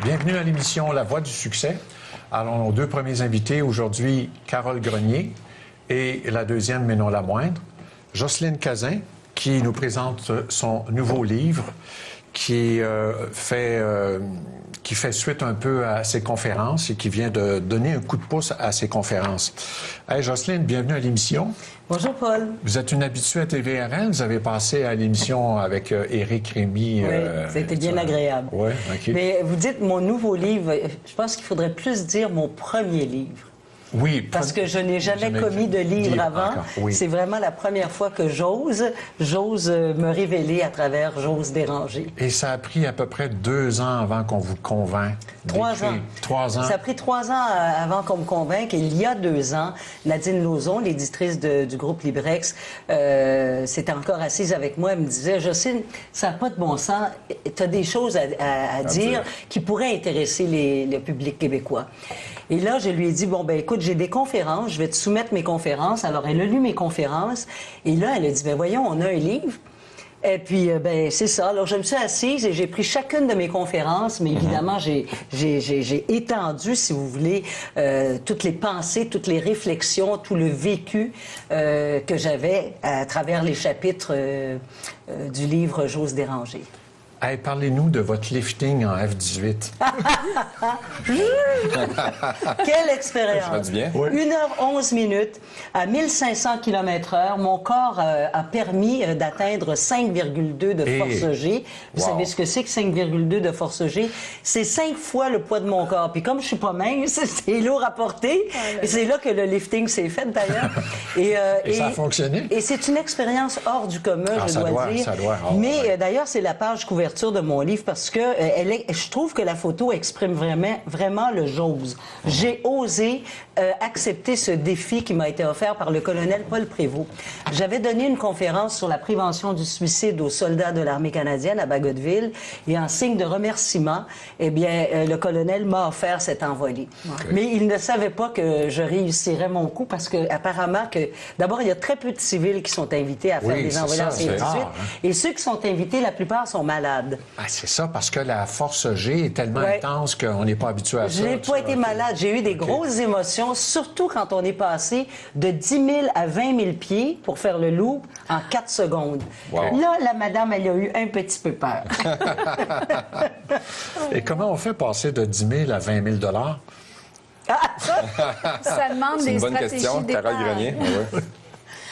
Bienvenue à l'émission La Voix du succès. Alors, nos deux premiers invités aujourd'hui, Carole Grenier et la deuxième, mais non la moindre, Jocelyne Cazin, qui nous présente son nouveau livre qui fait suite un peu à ses conférences et qui vient de donner un coup de pouce à ses conférences. Hey, Jocelyne, bienvenue à l'émission. Bonjour, Paul. Vous êtes une habituée à TVRL. Vous avez passé à l'émission avec Éric Rémy. Oui, c'était bien agréable. Oui, OK. Mais vous dites mon nouveau livre. Je pense qu'il faudrait plus dire mon premier livre. Oui. Parce que je n'ai jamais commis de livre avant. Oui. C'est vraiment la première fois que j'ose me révéler à travers J'ose déranger. Et ça a pris à peu près 2 ans avant qu'on vous convainc. 3 ans. 3 ans. Ça a pris 3 ans avant qu'on me convainque. Et il y a 2 ans, Nadine Lauzon, l'éditrice du groupe Librex, s'était encore assise avec moi. Elle me disait, Jocelyne, ça n'a pas de bon sens. Tu as des choses à dire qui pourraient intéresser le public québécois. Et là, je lui ai dit, bon, ben écoute, j'ai des conférences, je vais te soumettre mes conférences. Alors, elle a lu mes conférences. Et là, elle a dit, ben voyons, on a un livre. Et puis, ben c'est ça. Alors, je me suis assise et j'ai pris chacune de mes conférences, mais évidemment, j'ai étendu, si vous voulez, toutes les pensées, toutes les réflexions, tout le vécu que j'avais à travers les chapitres du livre J'ose déranger. Hey, parlez-nous de votre lifting en F-18. Quelle expérience! Ça fait du bien. Oui. 1h11 à 1500 km/h. Mon corps a permis d'atteindre 5,2 de force G. Vous savez ce que c'est que 5,2 de force G? C'est 5 fois le poids de mon corps. Puis comme je suis pas mince, c'est lourd à porter. Et c'est là que le lifting s'est fait, d'ailleurs. Et ça a fonctionné? Et c'est une expérience hors du commun, je dois dire. Ça doit. Mais d'ailleurs, c'est la page couverture de mon livre parce que je trouve que la photo exprime vraiment le j'ose. J'ai osé accepter ce défi qui m'a été offert par le colonel Paul Prévost. J'avais donné une conférence sur la prévention du suicide aux soldats de l'armée canadienne à Bagotville et en signe de remerciement, eh bien, le colonel m'a offert cet envolé. Okay. Mais il ne savait pas que je réussirais mon coup parce que apparemment que d'abord il y a très peu de civils qui sont invités à faire des envolées en F-18 et ceux qui sont invités, la plupart sont malades. Ah, c'est ça, parce que la force G est tellement intense qu'on n'est pas habitué à ça. Je n'ai pas été malade. J'ai eu des grosses émotions, surtout quand on est passé de 10 000 à 20 000 pieds pour faire le loop en 4 secondes. Wow. Là, la madame, elle a eu un petit peu peur. Et comment on fait passer de 10 000 à 20 000 Ça demande des stratégies d'épargne. C'est une bonne question, Carole Grenier.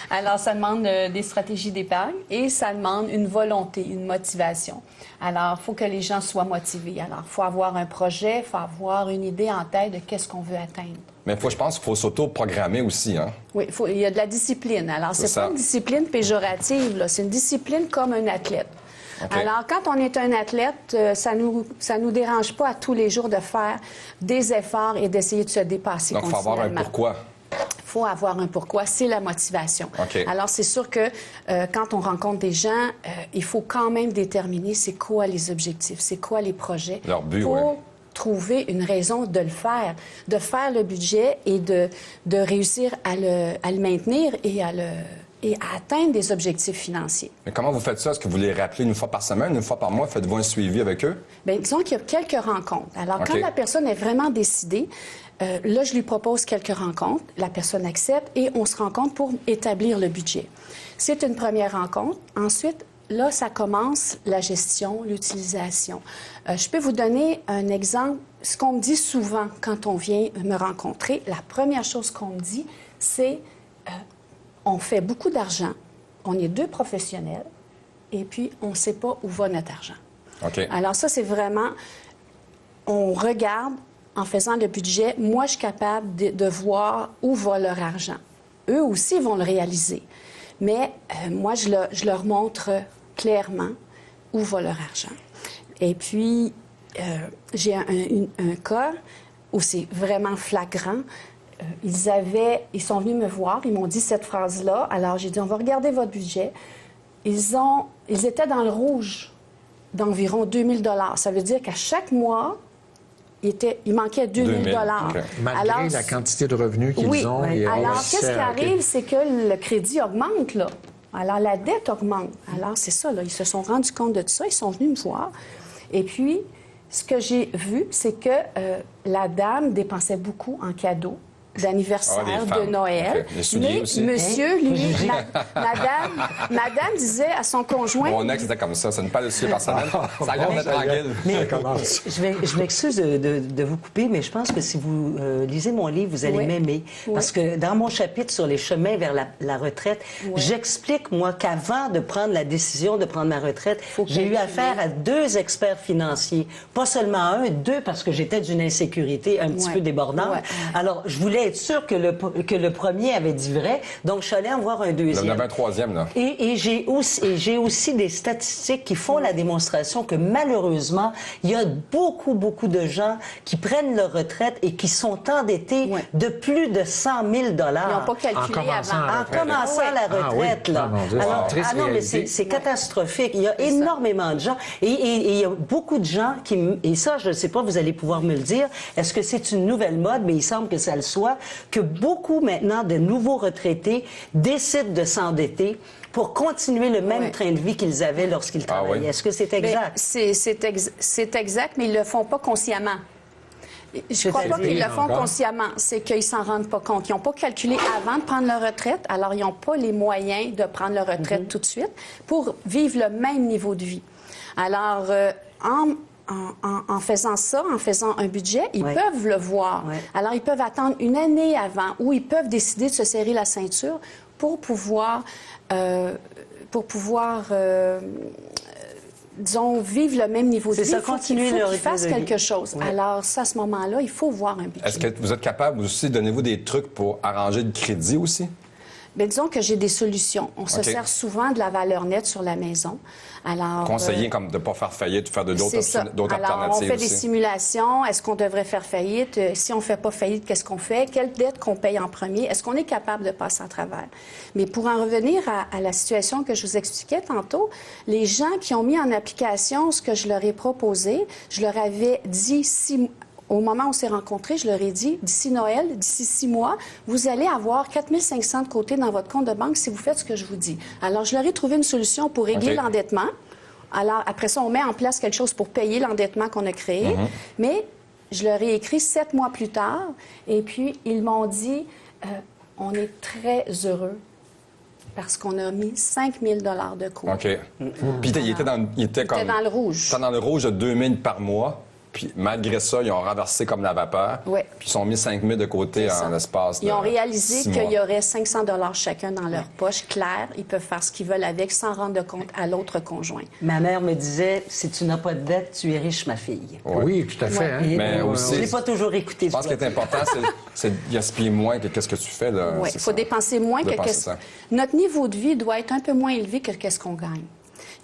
Alors, ça demande des stratégies d'épargne et ça demande une volonté, une motivation. Alors, il faut que les gens soient motivés. Alors, il faut avoir un projet, il faut avoir une idée en tête de qu'est-ce qu'on veut atteindre. Mais je pense qu'il faut s'auto-programmer aussi, hein? Oui, il y a de la discipline. Alors, c'est pas une discipline péjorative, là. C'est une discipline comme un athlète. Okay. Alors, quand on est un athlète, ça nous dérange pas à tous les jours de faire des efforts et d'essayer de se dépasser continuellement. Donc, il faut avoir un pourquoi. Il faut avoir un pourquoi, c'est la motivation. Okay. Alors, c'est sûr que quand on rencontre des gens, il faut quand même déterminer c'est quoi les objectifs, c'est quoi les projets. Leur but, pour trouver une raison de le faire le budget et de réussir à le maintenir et à atteindre des objectifs financiers. Mais comment vous faites ça? Est-ce que vous les rappelez une fois par semaine, une fois par mois? Faites-vous un suivi avec eux? Bien, disons qu'il y a quelques rencontres. Alors, quand la personne est vraiment décidée, là, je lui propose quelques rencontres. La personne accepte et on se rencontre pour établir le budget. C'est une première rencontre. Ensuite, là, ça commence la gestion, l'utilisation. Je peux vous donner un exemple. Ce qu'on me dit souvent quand on vient me rencontrer, la première chose qu'on me dit, c'est on fait beaucoup d'argent, on est 2 professionnels, et puis on ne sait pas où va notre argent. Okay. Alors ça, c'est vraiment, on regarde en faisant le budget, moi, je suis capable de voir où va leur argent. Eux aussi vont le réaliser. Mais moi, je leur montre clairement où va leur argent. Et puis, j'ai un cas où c'est vraiment flagrant. Ils sont venus me voir, ils m'ont dit cette phrase-là. Alors, j'ai dit, on va regarder votre budget. Ils étaient dans le rouge d'environ 2 000 $. Ça veut dire qu'à chaque mois, il manquait 2 000 $. Okay. Malgré la quantité de revenus qu'ils ont. Oui. Alors, qu'est-ce qui arrive, c'est que le crédit augmente, là. Alors, la dette augmente. Alors, c'est ça, là. Ils se sont rendus compte de tout ça. Ils sont venus me voir. Et puis, ce que j'ai vu, c'est que la dame dépensait beaucoup en cadeaux d'anniversaire, Ah, les femmes. de Noël. OK. Les souliers Mais aussi. monsieur, lui, madame disait à son conjoint... Mon ex était comme ça ne pas le soulier par semaine. Ça garde tranquille. Mais commence. je m'excuse de vous couper, mais je pense que si vous lisez mon livre, vous allez Oui. m'aimer. Oui. Parce que dans mon chapitre sur les chemins vers la retraite, j'explique, moi, qu'avant de prendre la décision de prendre ma retraite, j'ai eu calculer. affaire à 2 experts financiers. Pas seulement un, 2, parce que j'étais d'une insécurité un petit Ouais. peu débordante. Ouais. Alors, je voulais être sûre que le premier avait dit vrai. Donc, je suis allée en voir un Il y en deuxième. avait un troisième, là. Et j'ai aussi des statistiques qui font la démonstration que malheureusement, il y a beaucoup, beaucoup de gens qui prennent leur retraite et qui sont endettés Ouais. de plus de 100 000 Ils n'ont pas calculé En commençant avant. à en commençant la Ah oui. retraite, là. Ah, mon Dieu, c'est Alors, une triste non, mais réalité. c'est catastrophique. Il y a énormément de gens. Et il y a beaucoup de gens et ça, je ne sais pas, vous allez pouvoir me le dire, est-ce que c'est une nouvelle mode, mais il semble que ça le soit, que beaucoup maintenant de nouveaux retraités décident de s'endetter pour continuer le même Oui. train de vie qu'ils avaient lorsqu'ils Ah oui. travaillaient. Est-ce que c'est Ben, exact? c'est exact, mais ils le font pas consciemment. Je crois pas qu'ils le font encore? consciemment. C'est qu'ils s'en rendent pas compte. Ils n'ont pas calculé avant de prendre leur retraite, alors ils n'ont pas les moyens de prendre leur retraite tout de suite pour vivre le même niveau de vie. Alors, en faisant ça, en faisant un budget, ils Ouais. peuvent le voir. Ouais. Alors, ils peuvent attendre une année avant ou ils peuvent décider de se serrer la ceinture pour pouvoir disons, vivre le même niveau de C'est vie. ça, Il faut continuer qu'il le faut qu'ils rythme fassent de vie. quelque chose. Ouais. Alors, ça, à ce moment-là, il faut voir un budget. Est-ce que vous êtes capable aussi, donnez-vous des trucs pour arranger le crédit aussi? Bien, disons que j'ai des solutions. On se OK. sert souvent de la valeur nette sur la maison. Alors, Conseiller comme de ne pas faire faillite, de faire d'autres c'est ça. d'autres Alors, on alternatives fait des aussi. simulations. Est-ce qu'on devrait faire faillite? Si on ne fait pas faillite, qu'est-ce qu'on fait? Quelle dette qu'on paye en premier? Est-ce qu'on est capable de passer à travers? Mais pour en revenir à la situation que je vous expliquais tantôt, les gens qui ont mis en application ce que je leur ai proposé, je leur avais dit au moment où on s'est rencontrés, je leur ai dit, d'ici Noël, d'ici 6 mois, vous allez avoir 4 500 de côté dans votre compte de banque si vous faites ce que je vous dis. Alors, je leur ai trouvé une solution pour régler OK. l'endettement. Alors, après ça, on met en place quelque chose pour payer l'endettement qu'on a créé. Mais je leur ai écrit 7 mois plus tard, et puis ils m'ont dit, on est très heureux parce qu'on a mis 5 000 de côté. OK. Puis il était comme... dans le rouge. Il était dans le rouge de 2 000 par mois. Puis malgré ça, ils ont renversé comme la vapeur. Ouais. Puis ils ont mis 5 000 de côté C'est ça. en l'espace de Ils ont réalisé 6 qu'il mois. y aurait 500 chacun dans leur poche, clair. Ils peuvent faire ce qu'ils veulent avec sans rendre compte à l'autre conjoint. Ma mère me disait, si tu n'as pas de dette, tu es riche, ma fille. Oui, tout à fait. hein. Et, Mais aussi- je l'ai pas toujours écouté. Je pense qu'il est important, c'est de gaspiller moins que qu'est-ce que tu fais. Là. Oui, C'est il faut ça. dépenser moins que Dépenser qu'est-ce... ça. Notre niveau de vie doit être un peu moins élevé que qu'est-ce qu'on gagne.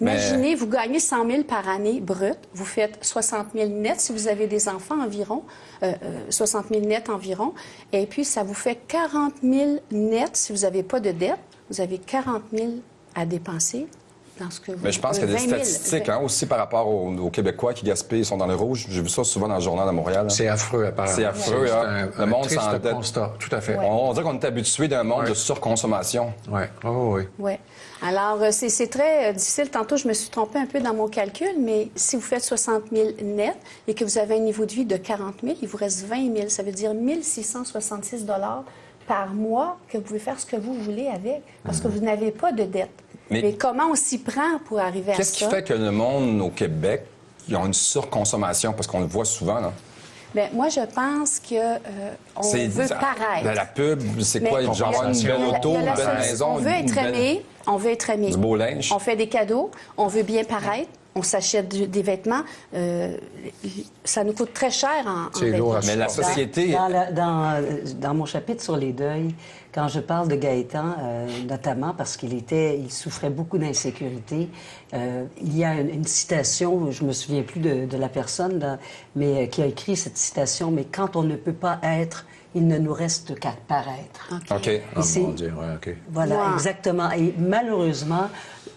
Mais- Imaginez, vous gagnez 100 000 par année brut, vous faites 60 000 net si vous avez des enfants environ, 60 000 net environ, et puis ça vous fait 40 000 net si vous n'avez pas de dette, vous avez 40 000 à dépenser dans ce que vous... Mais je pense qu'il y a des 20 000. statistiques hein, aussi par rapport aux Québécois qui gaspillent, ils sont dans le rouge. J'ai vu ça souvent dans le journal de Montréal. hein. C'est affreux, apparemment. C'est affreux, C'est hein. un Le monde triste s'endette. constat, tout à fait. On dirait qu'on est habitué d'un monde Ouais. de surconsommation. Oui, oh, oui. Oui. Alors, c'est très difficile. Tantôt, je me suis trompée un peu dans mon calcul, mais si vous faites 60 000 net et que vous avez un niveau de vie de 40 000, il vous reste 20 000. Ça veut dire 1 666 par mois que vous pouvez faire ce que vous voulez avec, parce que vous n'avez pas de dette. Mais comment on s'y prend pour arriver à ça? Qu'est-ce qui fait que le monde au Québec, ils ont une surconsommation? Parce qu'on le voit souvent, là. Bien, moi, je pense qu'on veut paraître. La pub, c'est quoi? Mais Genre avoir une il y a belle la- auto, il y a une la belle solution. maison, On veut une être belle- aimé. On veut être aimé. Du beau linge. On fait des cadeaux. On veut bien paraître. On s'achète des vêtements. Ça nous coûte très cher en C'est lourd à Mais la supporter. société... Dans mon chapitre sur les deuils, quand je parle de Gaëtan, notamment parce il souffrait beaucoup d'insécurité, il y a une citation, je me souviens plus de la personne, mais qui a écrit cette citation, mais quand on ne peut pas être il ne nous reste qu'à paraître. OK. Oh, c'est- mon Dieu, ouais, OK. Voilà, Wow. exactement. Et malheureusement,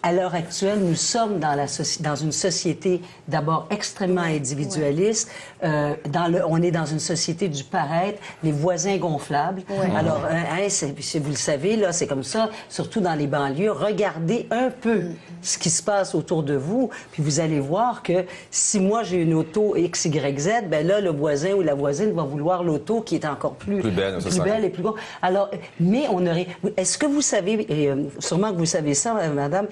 à l'heure actuelle, nous sommes dans une société d'abord extrêmement individualiste. On est dans une société du paraître, les voisins gonflables. Alors, vous le savez, là, c'est comme ça, surtout dans les banlieues. Regardez un peu ce qui se passe autour de vous, puis vous allez voir que si moi j'ai une auto XYZ, ben là, le voisin ou la voisine va vouloir l'auto qui est encore plus belle, c'est ça. belle et plus grande. Alors, mais on aurait... Est-ce que vous savez, et sûrement que vous savez ça, madame,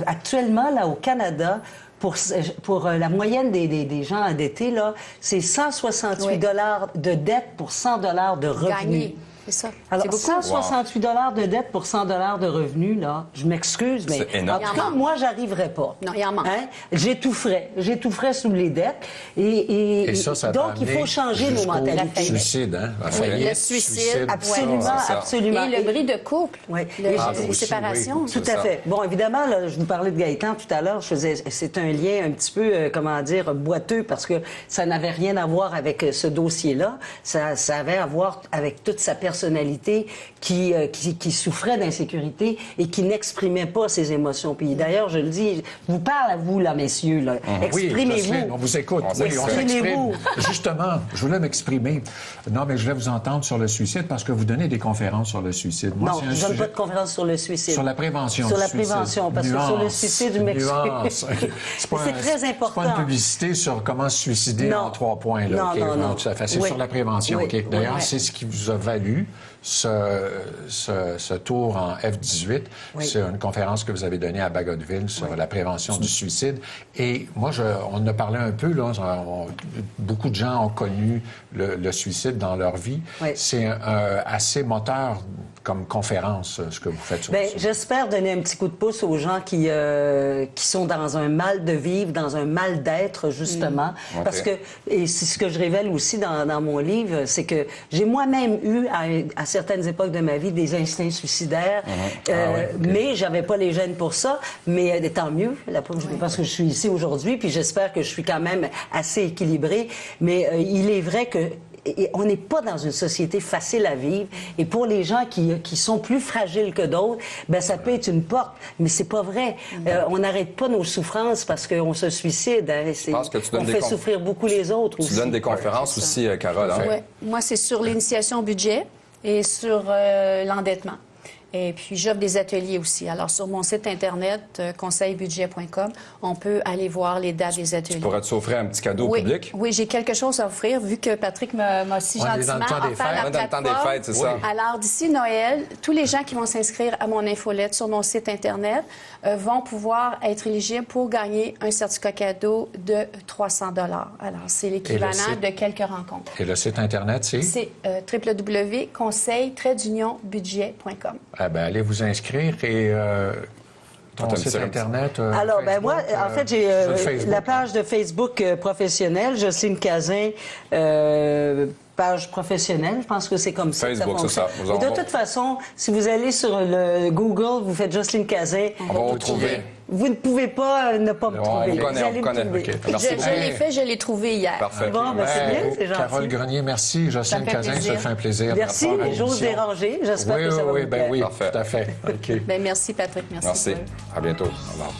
actuellement, là, au Canada, pour la moyenne des gens endettés, là, c'est 168 dollars de dette pour 100 dollars de revenus. Gagner. C'est ça. Alors, C'est beaucoup. 168 dollars de dette pour 100 dollars de revenus, là, je m'excuse, mais C'est énorme. en tout Il en cas, manque. moi, j'arriverai pas. Non, il en manque. J'étoufferais sous les dettes. Et ça donc, il faut changer nos jusqu'au mentalités. suicide, hein? La faillite, le suicide, Absolument, c'est ça. absolument. Et le bris de couple, Oui. les aussi, séparations. oui. Tout C'est à ça. fait. Bon, évidemment, là, je vous parlais de Gaëtan tout à l'heure. C'est un lien un petit peu, comment dire, boiteux parce que ça n'avait rien à voir avec ce dossier-là. Ça avait à voir avec toute sa personnalité qui souffrait d'insécurité et qui n'exprimait pas ses émotions. Puis d'ailleurs, je le dis, je vous parle à vous, là, messieurs, là. Oui, Exprimez-vous. Jocelyne, on vous écoute. On Oui, on Exprimez-vous. s'exprime. Justement, je voulais m'exprimer. Non, mais je voulais vous entendre sur le suicide parce que vous donnez des conférences sur le suicide. Moi, Non, c'est un je donne sujet- pas de conférence sur le suicide. Sur la prévention Sur du la suicide. prévention, parce que sur le suicide, je m'excuse. Nuance. C'est pas C'est un- très C'est important. pas une publicité sur comment se suicider Non. en 3 points. Là, Non, OK? non, non. Tout à fait. C'est Oui. sur la prévention. Oui. OK? D'ailleurs, Oui. c'est ce qui vous a valu ce tour en F-18. Oui. C'est une conférence que vous avez donnée à Bagotville sur la prévention du suicide. Et moi, on en a parlé un peu. Là, beaucoup de gens ont connu le suicide dans leur vie. Oui. C'est assez moteur comme conférence, ce que vous faites sur Bien, le suicide. j'espère donner un petit coup de pouce aux gens qui sont dans un mal de vivre, dans un mal d'être, justement. OK. Parce que, et c'est ce que je révèle aussi dans mon livre, c'est que j'ai moi-même eu, à certaines époques de ma vie, des instincts suicidaires. Mais j'avais pas les gènes pour ça. Mais tant mieux, parce que je suis ici aujourd'hui, puis j'espère que je suis quand même assez équilibrée. Mais il est vrai que on n'est pas dans une société facile à vivre. Et pour les gens qui sont plus fragiles que d'autres, ben ça peut être une porte. Mais c'est pas vrai. On n'arrête pas nos souffrances parce qu'on se suicide. Hein. pense que tu donnes on des fait souffrir beaucoup les autres aussi. Tu donnes des conférences aussi, Carole. Hein? Ouais. Moi, c'est sur l'initiation au budget et sur l'endettement. Et puis, j'offre des ateliers aussi. Alors, sur mon site Internet, conseilbudget.com, on peut aller voir les dates des ateliers. Pourrais-tu offrir un petit cadeau au Oui, public? oui, j'ai quelque chose à offrir, vu que Patrick m'a si On est gentiment dans le temps des offert fêtes. la On est dans le temps des plateforme. fêtes, c'est ça. Alors, d'ici Noël, tous les gens qui vont s'inscrire à mon infolette sur mon site Internet vont pouvoir être éligibles pour gagner un certificat cadeau de 300 $. Alors, c'est l'équivalent site? de quelques rencontres. Et le site Internet, c'est? C'est www.conseil-budget.com. Ah ben, allez vous inscrire et ton Attends, site c'est un Internet. Alors, ben moi, Facebook, en fait, j'ai sur Facebook, la page de Facebook professionnelle, Jocelyne Cazin, page professionnelle, je pense que c'est comme ça. Facebook, que c'est ça. fonctionne. Mais de toute façon, si vous allez sur le Google, vous faites Jocelyne Cazin. On va vous retrouver. Vous ne pouvez pas ne pas me On trouver. vous connaît, allez on vous me connaît. trouver. OK. Merci beaucoup. Je l'ai fait, je l'ai trouvé hier. Parfait. Bon, ben, c'est bien, c'est gentil. Carole Grenier, merci. Jocelyne Ça fait Cazin, plaisir. ça fait un plaisir. Merci, de la part à j'ose l'émission. déranger. J'espère Oui, que ça va oui, vous ben plaire. oui, Parfait. tout à fait. OK. Ben, merci, Patrick. Merci. Merci. Paul. À bientôt. Au revoir.